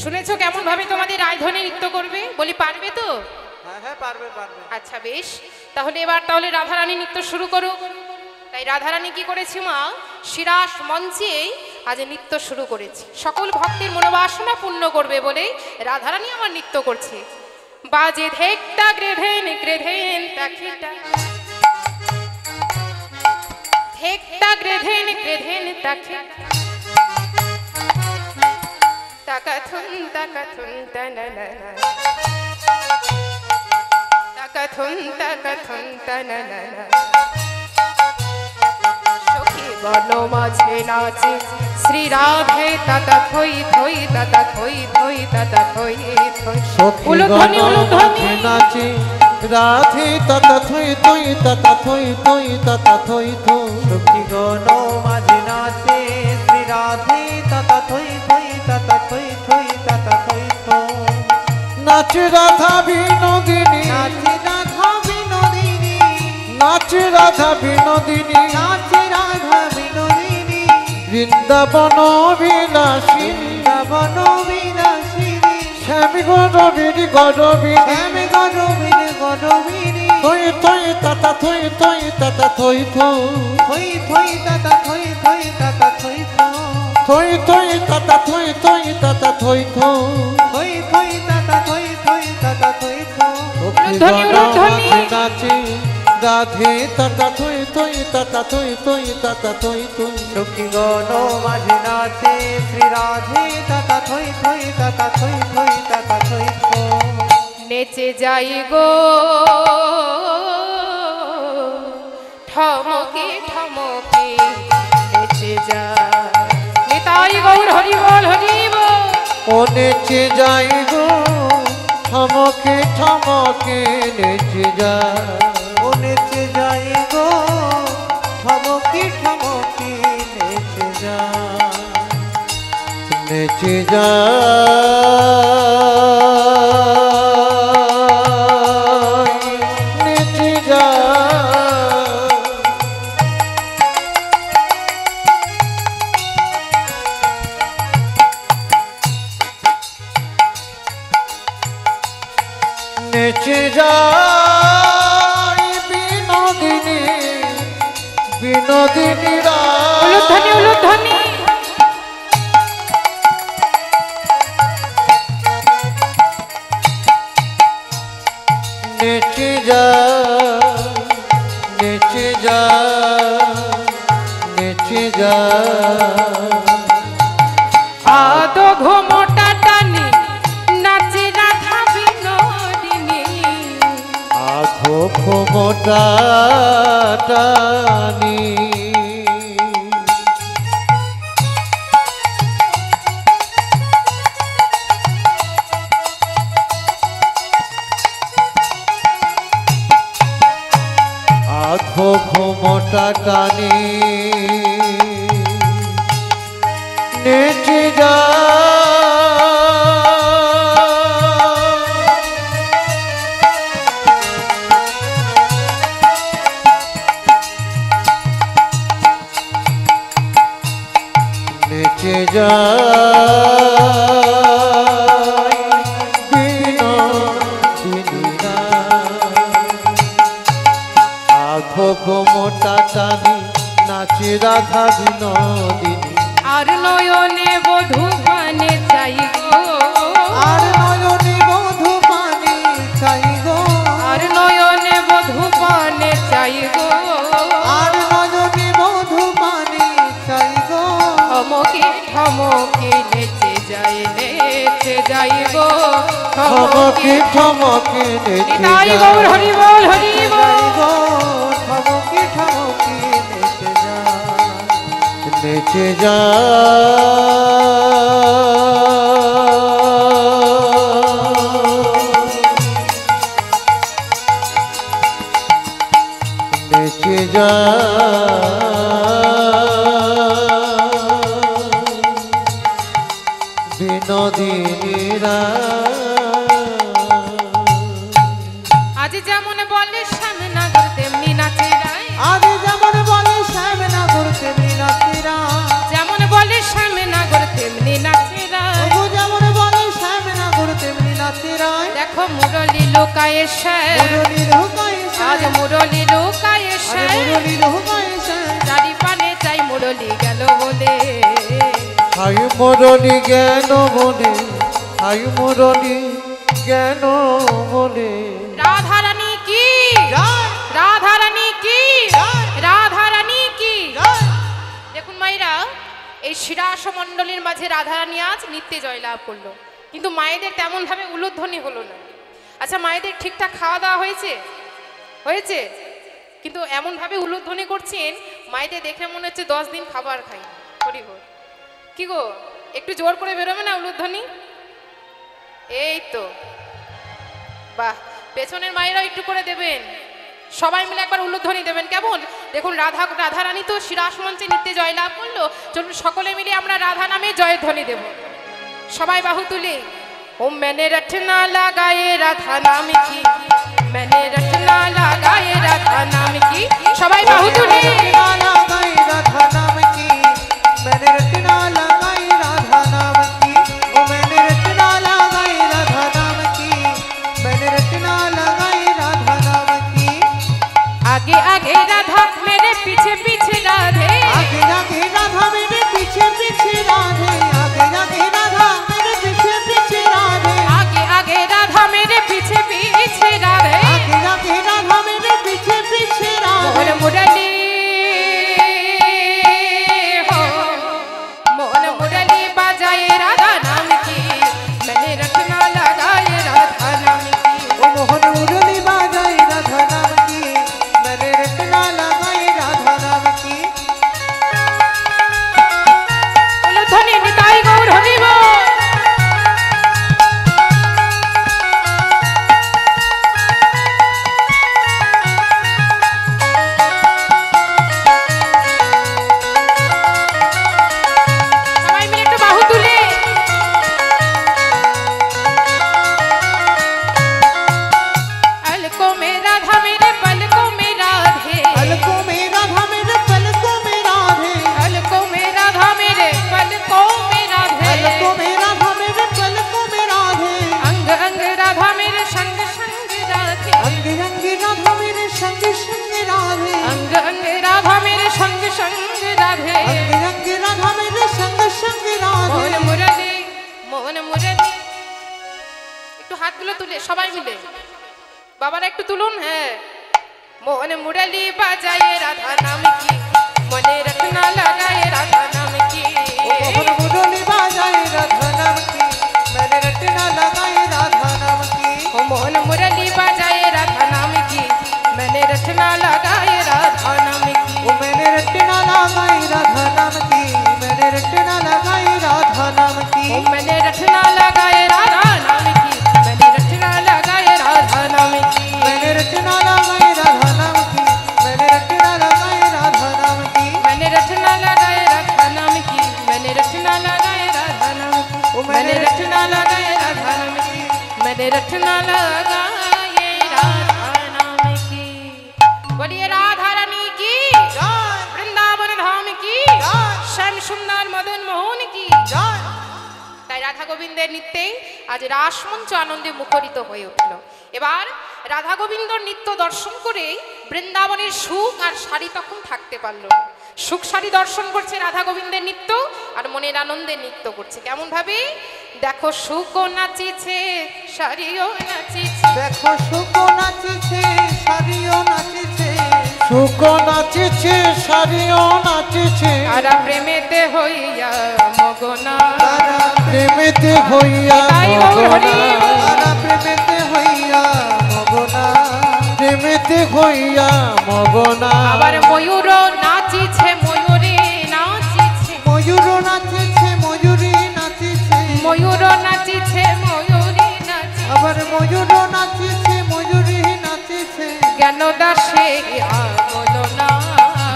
শুনেছো কেমন ভাবে তোমাদের রায়ধনী নৃত্য করবে? বলি পারবে তো? হ্যাঁ হ্যাঁ পারবে পারবে। আচ্ছা বেশ, তাহলে এবার রাধারানী নৃত্য শুরু করুক। তাই রাধারানী কি করেছি মা, শিরাস মঞ্চে আজ নৃত্য শুরু করেছি। সকল ভক্তের মনোবাসনা পূর্ণ করবে বলে রাধারানী আমার নৃত্য করছে। বাজে ধেকটা গ্রেধেন গ্রেধেন তাকিটা, ধেকটা গ্রেধেন গ্রেধেন তাকিটা, তাকাথুন তাকাথুন তানানা, তাকাথুন তাকাথুন তানানা। সখী বন মাঝে নাচে শ্রী রাধে তাতা থই থই তাতা থই থই তাতা থই থই। সখী উলুধ্বনি উলুধ্বনি, নাচে রাধে তাতা থই থই তাতা থই থই তাতা থই থই। সখী গণ মাঝে নাচে শ্রী রাধে তাতা থই থই তাতা থই থই তাতা থই থই। নাচে রাধা বিনোদিনী, নাচে রাধা বিনোদিনী, নাচে রাধা বিনোদিনী, নাচে রাধা বিনোদিনী, বৃন্দাবন বিলাসিনী, বৃন্দাবন বিলাসিনী, শ্যামী গরবিনী গরবিনী, শ্যাম গরবিনী গরবিনী, থই থই তাতা থই থই তাতা থই থই, থই থই তাতা থই থই তাতা থই থই, থই থই তাতা থই থই তাতা থই থই। থই থই তাতা থই থই তাতা থই থই। উলুধ্বনি, উলুধ্বনি। নাচে রাধে তাতা থই থই তাতা থই থই তাতা থই থই। সখী গণ মাঝে নাচে শ্রী রাধে তাতা থই থই তাতা থই থই তাতা থই থই। নেচে যাই গো ঠমকে ঠমকে, নেচে যায় নিতাই গৌর হরি বল হরি বল। ও নেচে যাই গো ঠমকে ঠমকে নেচে যায়, ও নেচে যাই গো ঠমকি ঠমকি নেচে যায়, নেচে যায়, নেচে যায়। নেচে যাই বিনোদিনী বিনোদিনী উলুধ্বনি উলুধ্বনি নেচে যা নেচে যা নেচে যা আদো ঘোমটা টানি নাচে রাধা বিনোদিনী আধো ক্ষমতা টানি আধো ক্ষমতা টানি নেচে যা নেচে যা মোটা টানি নাচে রাধা বিনোদিনী আর নয়নে বধূ পানে চাই গো আর নয়নে বধূ পানি চাই গো আর নয়নে বধূ পানে চাই গো আর নয়নে বধূ পানি চাই গো থমকে থমকে নেচে যাই গো থমকে থমকে নেচে নিতাই গৌর হরি বল হরি বল গো ঠমকি ঠমকি নেচে যা নেচে যা নেচে যা বিনোদিনীরা আজ যেমন বলে শ্যামনগর তেমনি নাচে রায় আজ যেমন বলে শ্যামনগর তেমনি নাচিরা যেমন বলে শ্যামনগর তেমনি নাচে রায় ও যেমন বলে শ্যামনগর তেমনি নাচিরা দেখো মুরলি লোকায় শ্যাম মুরলি রোকায় আজ মুরলি লোকায় শ্যাম মুরলি রোকায় চারি পানে চাই মুরলি গেল বলে হাই মুরলি জ্ঞান বলে হাই মুরলি জ্ঞান বলে রাধারানী কি জয় রাধারানী কি জয় রাধারানী কি জয় দেখুন মায়েরা এই শিরাস মণ্ডলীর মাঝে রাধারানী আজ নিত্যে জয়লাভ করলো, কিন্তু মায়েদের তেমন ভাবে উলুধ্বনি হলো না। আচ্ছা, মায়েদের ঠিকঠাক খাওয়া দাওয়া হয়েছে? হয়েছে, কিন্তু এমন ভাবে উলুধ্বনি করছেন মায়েদের দেখে মনে হচ্ছে 10 দিন খাবার খাই। হরি হরি, কি গো একটু জোর করে বেরোবে না উলুধ্বনি? এই তো বাহ, পেছনের মায়েরাও একটু করে দেবেন, সবাই মিলে একবার উলুধ্বনি দেবেন কেমন? দেখুন রাধারানী তো শিরাস মঞ্চে নিত্যে জয়লাভ করলো, চলুন সকলে মিলে আমরা রাধা নামে জয়ধ্বনি দেব। সবাই বাহু তুলে ও मैंने रटना लगाए राधा नाम की, मैंने रटना लगाए राधा नाम की, সবাই বাহু তুলে लगाई राधा नाम की मैंने रटना लगाई राधा नाम की ओ मैंने रटना लगाई राधा नाम की मैंने रटना लगाई राधा नाम की आगे आगे राधा मेरे पीछे पीछे राधे, आगे आगे राधा मेरे पीछे पीछे राधे आगे आगे राधा मेरे पीछे पीछे राधे आगे आगे राधा मेरे पीछे पीछे राधे, आगे आगे राधा मेरे पीछे पीछे मोहन राधे मुरली हो, मोहन मुरली बजाए राधा नाम की, मैंने रटना लगाए राधा नाम की। ओ मोहन मुरली बाजाई राधा नाम की मैंने रटना लगाई राधा नाम राधे रंग रंग राधा मेरे संग संग राधे मोहन मुरली मोहन मुरली একটু হাতগুলো তুলে সবাই মিলে বাবারা একটু তুলুন হ্যাঁ मोहन मुरली बजाए राधा नाम की मने रत्ना लगाए राधा नाम की मोहन मुरली बजाए राधा नाम की मैंने रटना लगाई राधा नाम की ओ मोहन मुरली बजाए राधा नाम की मैंने रटना लगाए राधा नाम की ओ मैंने रटना लगाई राधा नाम की मैंने रटना लगाई राधा नाम की ओ मैंने रटना लगाए राधा नाम की मैंने रटना लगाए राधा नाम की मैंने रटना लगाई राधा नाम की मैंने रटना लगाई राधा नाम की मैंने रटना लगाए राधा नाम की मैंने रटना लगाए राधा नाम की ओ मैंने रटना लगाए राधा नाम की मैंने रटना लगाए राधा नाम की बोलिए राधा रानी की जय वृंदावन धाम की जय श्याम सुंदर मदन मोहन की जय তাই রাধা গোবিন্দের নৃত্যে আজ রাসমঞ্চ আনন্দে মুখরিত হয়ে উঠল এবার রাধা গোবিন্দর নৃত্য দর্শন করে বৃন্দাবনের সুখ আর শাড়ি তখন থাকতে পারল না। সুখ শাড়ি দর্শন করছে রাধা গোবিন্দের নৃত্য আর মনের আনন্দে নৃত্য করছে কেমন ভাবে দেখো সুখও নাচিছে শাড়িও নাচিছে দেখো সুখ নাচিছে শাড়িও নাচিছে সুখ নাচিছে শাড়িও নাচিছে তারা প্রেমেতে হইয়া মগনা তারা প্রেমেতে হইয়া তাই গৌর হরি মগনা তারা প্রেমেতে হইয়া মগনা প্রেমেতে হইয়া মগনা আবার ময়ূর নাচিছে ময়ূরে নাচিছে ময়ূর নাচিছে ময়ূরী নাচিছে ময়ূর নাচিছে ময়ূরী নাচিছে আবার ময়ূর নাচিছে ময়ূরী নাচিছে জ্ঞান দাসে বলো না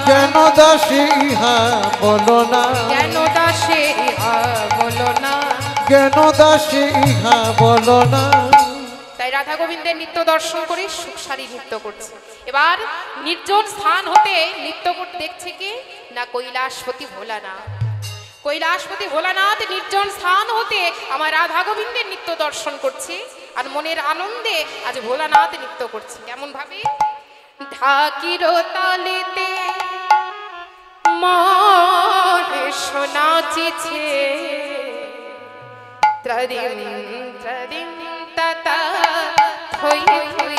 কেন দাসী ইহা বলো না জ্ঞান দাসে বলো না কেন দাসী ইহা বলো না তাই রাধা গোবিন্দের নৃত্য দর্শন করে সুখসারী নৃত্য করছে এবার নির্জন স্থান হতে নৃত্য করতে দেখছে কি না কৈলাসপতি ভোলানাথ কৈলাসপতি ভোলানাথ নির্জন স্থান হতে আমার রাধা গোবিন্দের নৃত্য দর্শন করছে আর মনের আনন্দে আজ ভোলানাথ নৃত্য করছে কেমন ভাবে ঢাকির তালিতে মহেশ নাচিছে ত্রদিং ত্রদিং তাতা থই থই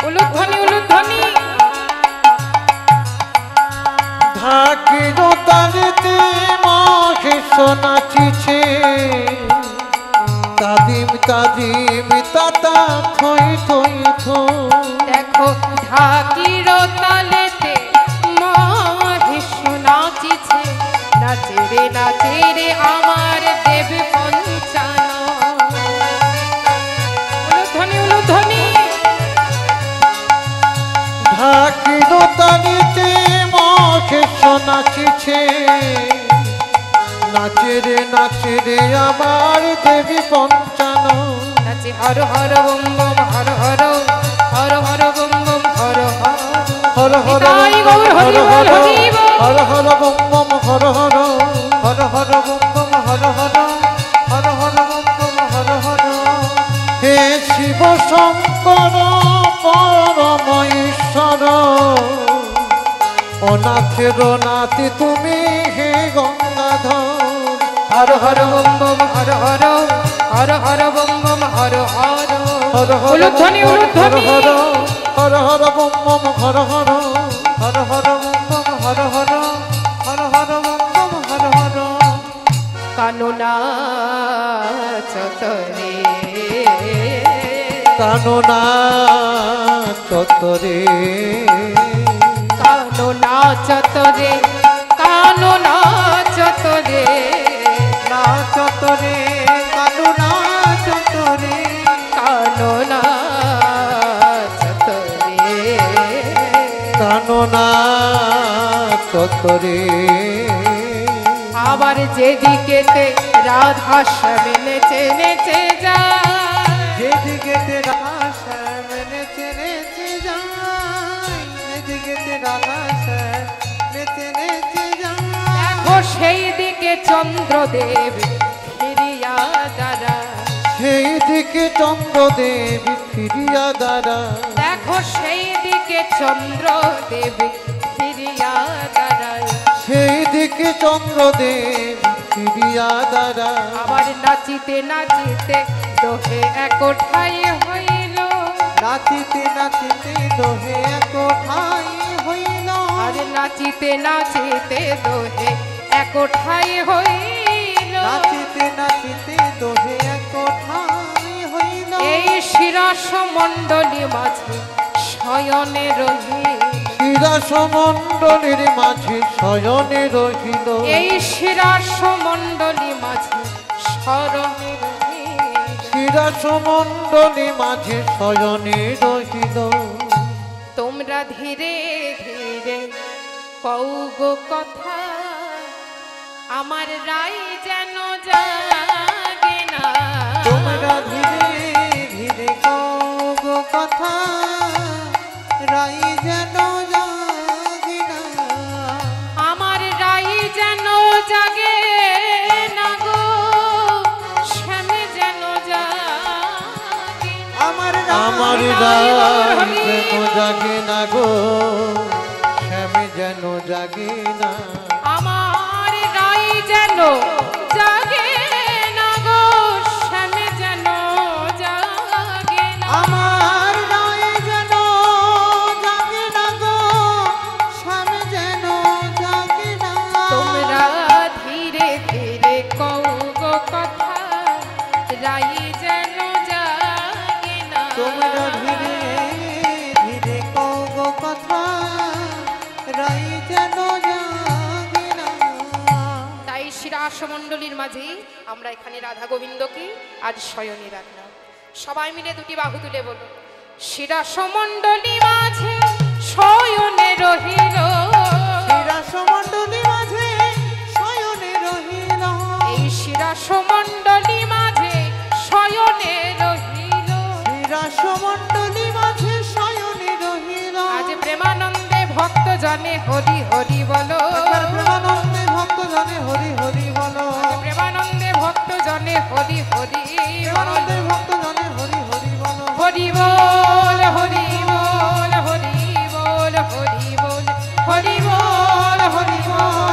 উলুধ্বনি উলুধ্বনি ঢাকির তালিতে মহেশ নাচিছে তাদিম তাদিম তাতা থই থই থই দেখো ঢাকির তালেতে মহেশ নাচিছে নাচে রে আমার দেব পঞ্চান উলুধ্বনি উলুধ্বনি ঢাকির তালিতে মহেশ নাচিছে নাচে রে আমার দেবী পঞ্চান নাচে Har Har bomb bomb Har Har Har Har bomb bomb Har Har Har Har Nitai Gour Hari বল হরি বল। Har Har bomb bomb Har Har Har Har bomb bomb Har Har Har Har bomb bomb Har Har হে শিব শঙ্কর পরম ঈশ্বর অনাথের নাথ তুমি হে Gangadhar Har Har bomb bomb Har Har Har Har bomb bomb Har Har Har Har উলুধ্বনি উলুধ্বনি Har Har Har bomb bomb Har Har Har Har bomb bomb Har Har Har Har bomb bomb Har Har কানুনা চতরে Kanna চতরে কানুনা চতরে কানুনা চতরে নাচতরে Kanu নাচতরে কানুনা চতরে Kanna চতরে আবার যেদিকেতে রাধা শ্যামে নেচে নেচে যায় যেদিকেতে রাধা শ্যাম নেচে নেচে যায় যেদিকেতে রাধা শ্যাম নেচে নেচে যায় দেখো সেই দিকে চন্দ্রদেব ফিরিয়া দাঁড়ায় সেই দিকে চন্দ্রদেব ফিরিয়া দাঁড়া দেখো সেই দিকে চন্দ্রদেব ফিরিয়া দাঁড়ায় এদিকে চন্দ্রদেব ফিরিয়া দাঁড়া। আবার নাচিতে নাচিতে দোহে একঠাই হইল, নাচিতে নাচিতে দোহে একঠাই হইল, আর নাচিতে নাচিতে দোহে একঠাই হইল। নাচিতে নাচিতে দোহে একঠাই হইল। এই শিরাস মণ্ডলী মাঝে শয়নে রহিল, শিরাসমণ্ডলীর মাঝে শয়নে রহিল। এই শিরাস মণ্ডলী মাঝে শরণে রহিল। শিরাসমণ্ডলী মাঝে শয়নে রহিল। তোমরা ধীরে ধীরে কও গো কথা, আমার রাই যেন জাগে না। তোমরা ধীরে ধীরে কও গো কথা, রাই যেন জাগে না। আমার রাই যেন জাগে না গো, শ্যামে যেন জাগে না। আমার আমার রাই যেন জাগে না গো, শ্যামে যেন জাগে না। আমার রাই যেন জাগে না গো, শ্যামে যেন জাগে না। আমার রায় যেন জাগে না গো, শ্যামে যেন জাগে না। তোমরা ধীরে ধীরে কও গো কথা, রাই যেন জাগে না। তোমরা ধীরে ধীরে কও গো কথা, রাই যেন জাগে না। তাই শিরাসমণ্ডলীর মাঝে আমরা এখানে রাধা গোবিন্দকে আজ শয়নে রাখলাম। সবাই মিলে দুটি বাহু তুলে বলো, শিরাসমণ্ডলী মাঝে শয়নে রহিল। শিরাসমণ্ডলী মাঝে শয়নে রহিল। এই শিরাসমণ্ডলী মাঝে শয়নে রহিল। শিরাসমণ্ডলী মাঝে শয়নে রহিল। আজ প্রেমানন্দে ভক্ত জনে হরি হরি বলো। একবার প্রেমানন্দে ভক্ত জনে হরি হরি বলো। আজ প্রেমানন্দে ভক্ত জনে হরি হরি প্রেমানন্দে ভক্ত জনে হরি হরি বলো। হরি বল হরি বল হরি বল হরি বল হরি বল হরি বল।